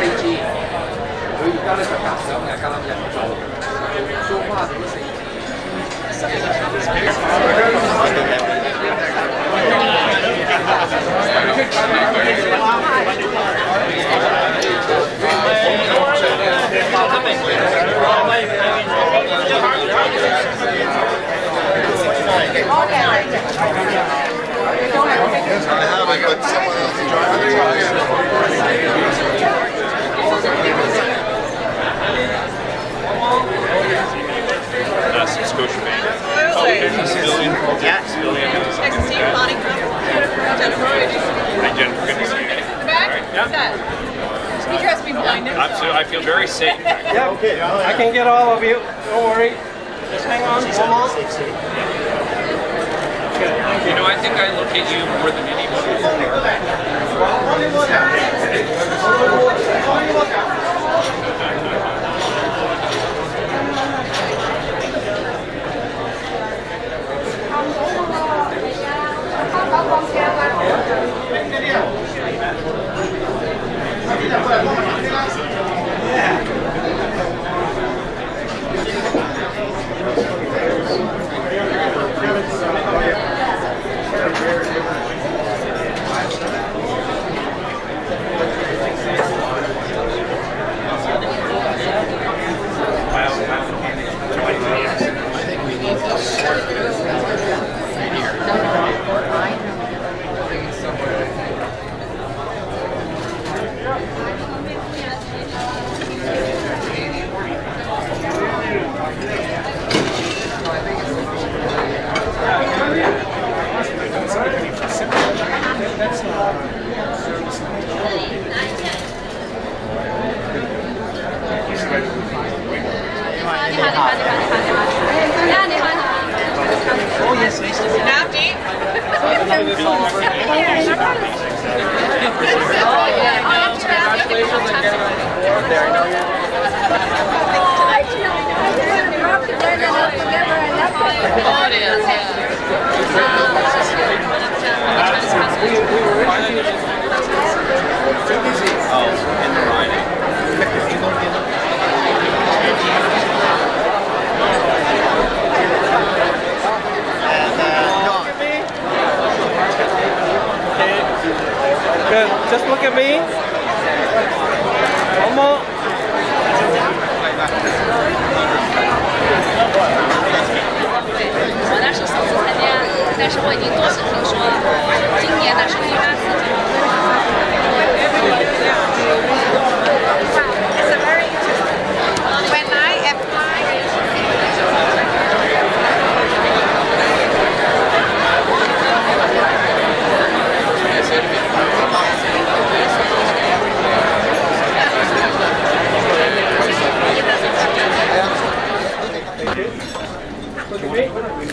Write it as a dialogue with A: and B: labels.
A: 4G， 佢而家咧就夾上嘅加粒人做蘇花嗰啲4G。
B: Scotiabank.
C: Civilian.
B: Yeah, civilian.
C: Nice to see you, Bonnie. Jennifer.
B: Hi, Jennifer. Good to see you.
C: The back?
B: Yeah.
C: What's that? Speaker has to be blinded.
B: Absolutely. I feel very safe.
D: Yeah, okay. I can get all of you. Don't worry. Just hang on. Come on.
B: You know, I think I locate you more than anybody.
D: Good. Just look at me. One more.
C: 我那是首次参加，但是我已经多次听说，今年那是第8次。It's a very interesting. When I apply.
D: Look at me.